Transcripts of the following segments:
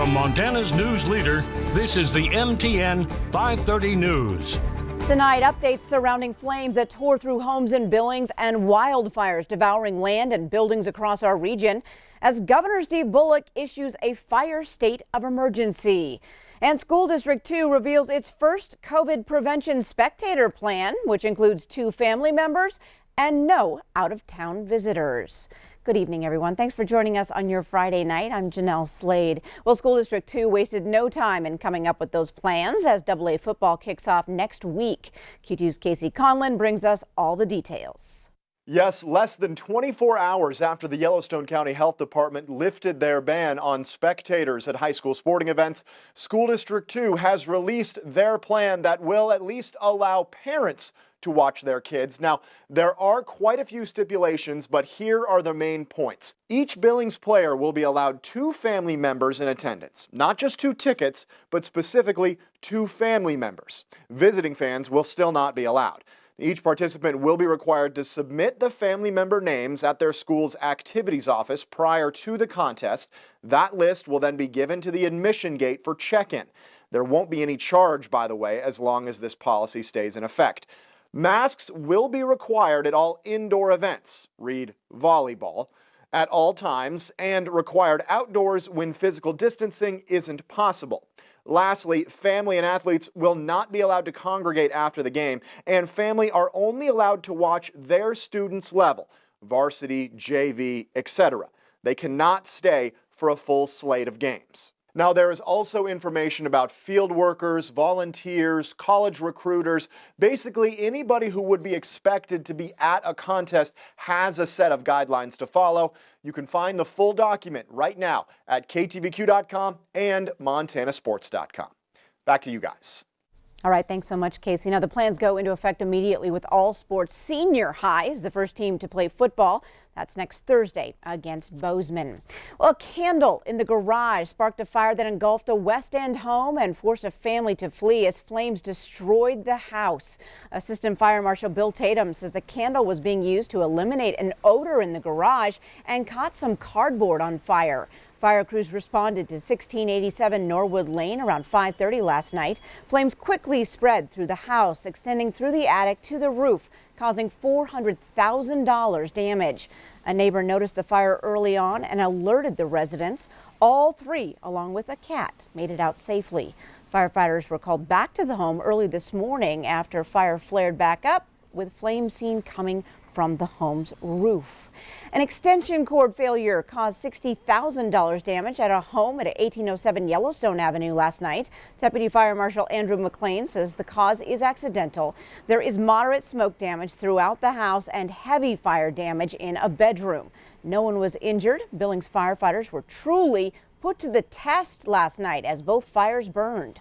From Montana's news leader, this is the MTN 530 News. Tonight, updates surrounding flames that tore through homes in Billings and wildfires devouring land and buildings across our region as Governor Steve Bullock issues a fire state of emergency. And School District 2 reveals its first COVID prevention spectator plan, which includes 2 family members and no out-of-town visitors. Good evening, everyone. Thanks for joining us on your Friday night. I'm Jeanelle Slade. Well, School District 2 wasted no time in coming up with those plans as AA football kicks off next week. Q2's Casey Conlon brings us all the details. Yes, less than 24 hours after the Yellowstone County Health Department lifted their ban on spectators at high school sporting events, School District 2 has released their plan that will at least allow parents to watch their kids. Now, there are quite a few stipulations, but here are the main points. Each Billings player will be allowed 2 family members in attendance, not just 2 tickets, but specifically 2 family members. Visiting fans will still not be allowed. Each participant will be required to submit the family member names at their school's activities office prior to the contest. That list will then be given to the admission gate for check-in. There won't be any charge, by the way, as long as this policy stays in effect. Masks will be required at all indoor events, read volleyball, at all times, and required outdoors when physical distancing isn't possible. Lastly, family and athletes will not be allowed to congregate after the game, and family are only allowed to watch their students' level, varsity, JV, etc. They cannot stay for a full slate of games. Now, there is also information about field workers, volunteers, college recruiters. Basically, anybody who would be expected to be at a contest has a set of guidelines to follow. You can find the full document right now at ktvq.com and montanasports.com. Back to you guys. All right, thanks so much, Casey. Now, the plans go into effect immediately with all sports. Senior high is the first team to play football. That's next Thursday against Bozeman. Well, a candle in the garage sparked a fire that engulfed a West End home and forced a family to flee as flames destroyed the house. Assistant Fire Marshal Bill Tatum says the candle was being used to eliminate an odor in the garage and caught some cardboard on fire. Fire crews responded to 1687 Norwood Lane around 5:30 last night. Flames quickly spread through the house, extending through the attic to the roof, causing $400,000 damage. A neighbor noticed the fire early on and alerted the residents. All 3, along with a cat, made it out safely. Firefighters were called back to the home early this morning after fire flared back up, with flames seen coming from the home's roof. An extension cord failure caused $60,000 damage at a home at 1807 Yellowstone Avenue last night. Deputy Fire Marshal Andrew McLean says the cause is accidental. There is moderate smoke damage throughout the house and heavy fire damage in a bedroom. No one was injured. Billings firefighters were truly put to the test last night as both fires burned.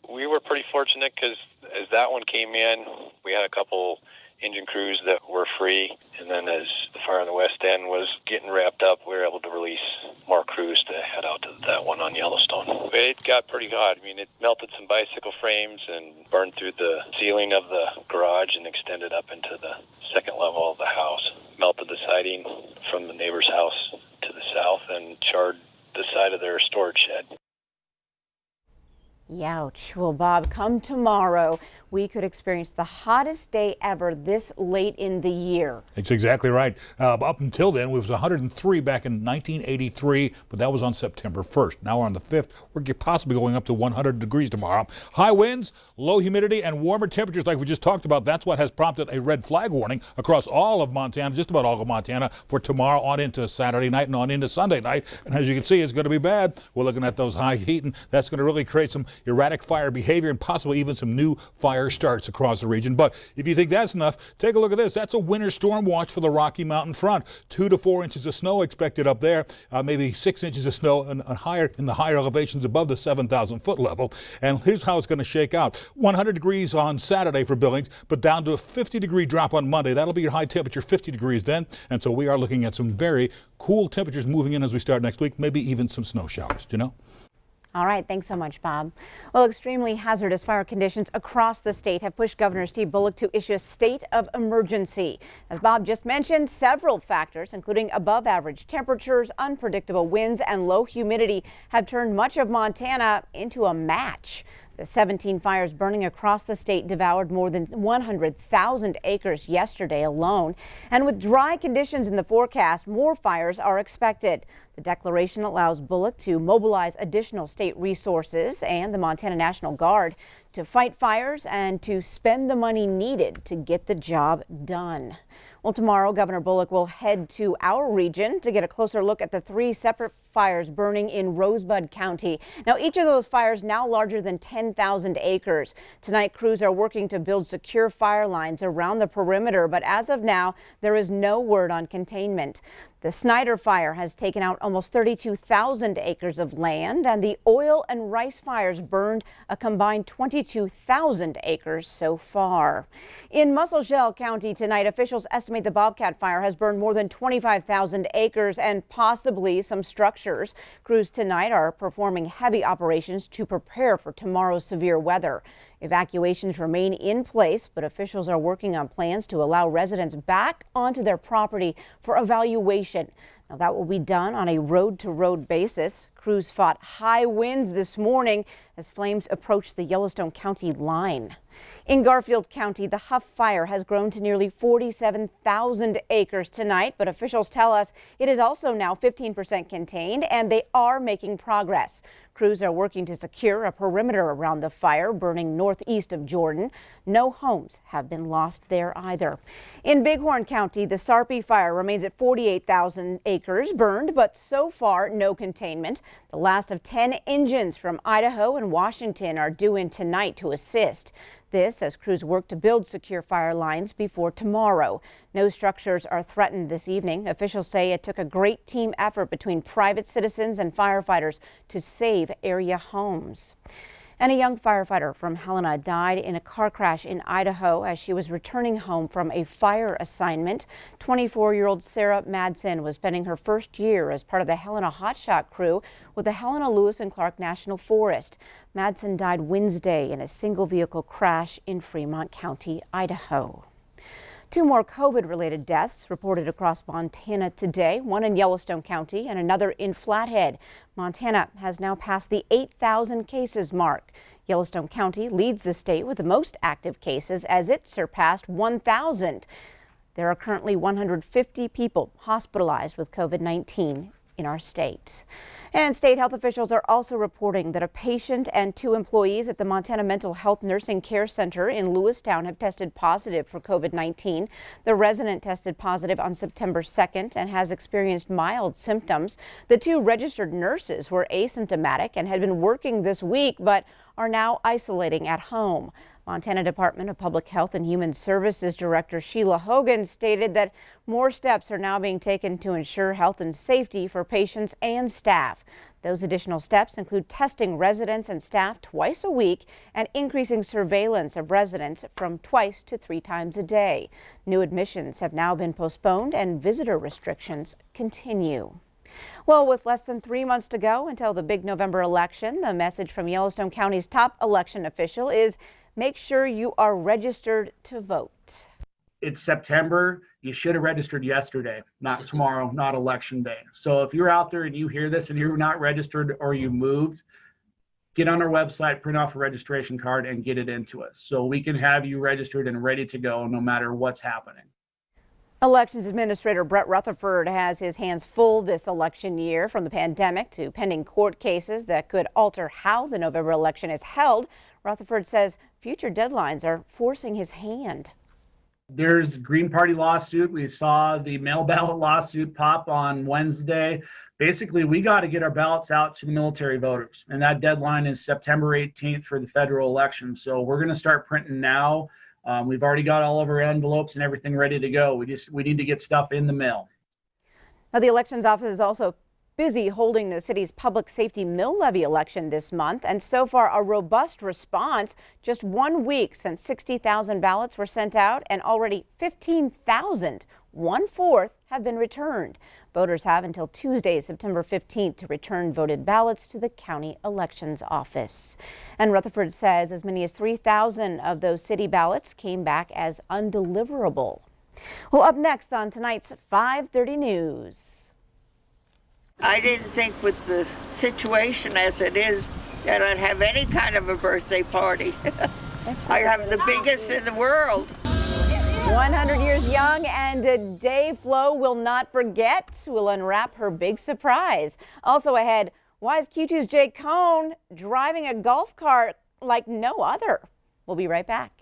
We were pretty fortunate because as that one came in, we had a couple engine crews that were free, and then as the fire on the west end was getting wrapped up, we were able to release more crews to head out to that one on Yellowstone. It got pretty hot. I mean, it melted some bicycle frames and burned through the ceiling of the garage and extended up into the second level of the house. Melted the siding from the neighbor's house to the south and charred the side of their storage shed. Youch. Well, Bob, come tomorrow, we could experience the hottest day ever this late in the year. It's exactly right. Up until then, it was 103 back in 1983, but that was on September 1st. Now we're on the 5th. We're possibly going up to 100 degrees tomorrow. High winds, low humidity, and warmer temperatures like we just talked about. That's what has prompted a red flag warning across all of Montana, just about all of Montana, for tomorrow on into Saturday night and on into Sunday night. And as you can see, it's going to be bad. We're looking at those high heat, and that's going to really create some erratic fire behavior and possibly even some new fire starts across the region. But if you think that's enough, take a look at this. That's a winter storm watch for the Rocky Mountain front. 2 to 4 inches of snow expected up there, maybe 6 inches of snow and higher in the higher elevations above the 7,000 foot level. And here's how it's going to shake out. 100 degrees on Saturday for Billings, but down to a 50-degree drop on Monday. That'll be your high temperature, 50 degrees then. And so we are looking at some very cool temperatures moving in as we start next week, maybe even some snow showers. Do you know? All right, thanks so much, Bob. Well, extremely hazardous fire conditions across the state have pushed Governor Steve Bullock to issue a state of emergency. As Bob just mentioned, several factors, including above average temperatures, unpredictable winds, and low humidity, have turned much of Montana into a match. The 17 fires burning across the state devoured more than 100,000 acres yesterday alone. And with dry conditions in the forecast, more fires are expected. The declaration allows Bullock to mobilize additional state resources and the Montana National Guard to fight fires and to spend the money needed to get the job done. Well, tomorrow, Governor Bullock will head to our region to get a closer look at the 3 separate fires burning in Rosebud County. Now, each of those fires now larger than 10,000 acres. Tonight, crews are working to build secure fire lines around the perimeter, but as of now, there is no word on containment. The Snyder fire has taken out almost 32,000 acres of land, and the oil and rice fires burned a combined 22,000 acres so far. In Musselshell County tonight, officials estimate the Bobcat fire has burned more than 25,000 acres and possibly some structures. Crews tonight are performing heavy operations to prepare for tomorrow's severe weather. Evacuations remain in place, but officials are working on plans to allow residents back onto their property for evaluation. Now, that will be done on a road-to-road basis. Crews fought high winds this morning as flames approached the Yellowstone County line. In Garfield County, the Huff fire has grown to nearly 47,000 acres tonight, but officials tell us it is also now 15% contained, and they are making progress. Crews are working to secure a perimeter around the fire burning northeast of Jordan. No homes have been lost there either. In Bighorn County, the Sarpy fire remains at 48,000 acres burned, but so far no containment. The last of 10 engines from Idaho and Washington are due in tonight to assist. This as crews work to build secure fire lines before tomorrow. No structures are threatened this evening. Officials say it took a great team effort between private citizens and firefighters to save area homes. And a young firefighter from Helena died in a car crash in Idaho as she was returning home from a fire assignment. 24-year-old Sarah Madsen was spending her first year as part of the Helena Hotshot crew with the Helena Lewis and Clark National Forest. Madsen died Wednesday in a single vehicle crash in Fremont County, Idaho. 2 more COVID-related deaths reported across Montana today, one in Yellowstone County and another in Flathead. Montana has now passed the 8,000 cases mark. Yellowstone County leads the state with the most active cases as it surpassed 1,000. There are currently 150 people hospitalized with COVID-19 in our state. And state health officials are also reporting that a patient and 2 employees at the Montana Mental Health Nursing Care Center in Lewistown have tested positive for COVID-19. The resident tested positive on September 2nd and has experienced mild symptoms. The 2 registered nurses were asymptomatic and had been working this week, but are now isolating at home. Montana Department of Public Health and Human Services Director Sheila Hogan stated that more steps are now being taken to ensure health and safety for patients and staff. Those additional steps include testing residents and staff twice a week and increasing surveillance of residents from 2 to 3 times a day. New admissions have now been postponed and visitor restrictions continue. Well, with less than 3 months to go until the big November election, the message from Yellowstone County's top election official is make sure you are registered to vote. It's September. You should have registered yesterday, not tomorrow, not election day. So if you're out there and you hear this and you're not registered or you moved, get on our website, print off a registration card and get it into us so we can have you registered and ready to go no matter what's happening. Elections Administrator Brett Rutherford has his hands full this election year, from the pandemic to pending court cases that could alter how the November election is held. Rutherford says future deadlines are forcing his hand. There's Green Party lawsuit. We saw the mail ballot lawsuit pop on Wednesday. Basically, we got to get our ballots out to the military voters, and that deadline is September 18th for the federal election. So we're going to start printing now. We've already got all of our envelopes and everything ready to go. We need to get stuff in the mail. Now, the elections office is also busy holding the city's public safety mill levy election this month, and so far a robust response. Just 1 week since 60,000 ballots were sent out, and already 15,000, 1/4, have been returned. Voters have until Tuesday, September 15th to return voted ballots to the county elections office. And Rutherford says as many as 3,000 of those city ballots came back as undeliverable. Well, up next on tonight's 5:30 News. I didn't think with the situation as it is that I'd have any kind of a birthday party. I have the biggest in the world. 100 years young and Dave Flo will not forget. Will unwrap her big surprise. Also ahead, why is Q2's Jake Cohn driving a golf cart like no other? We'll be right back.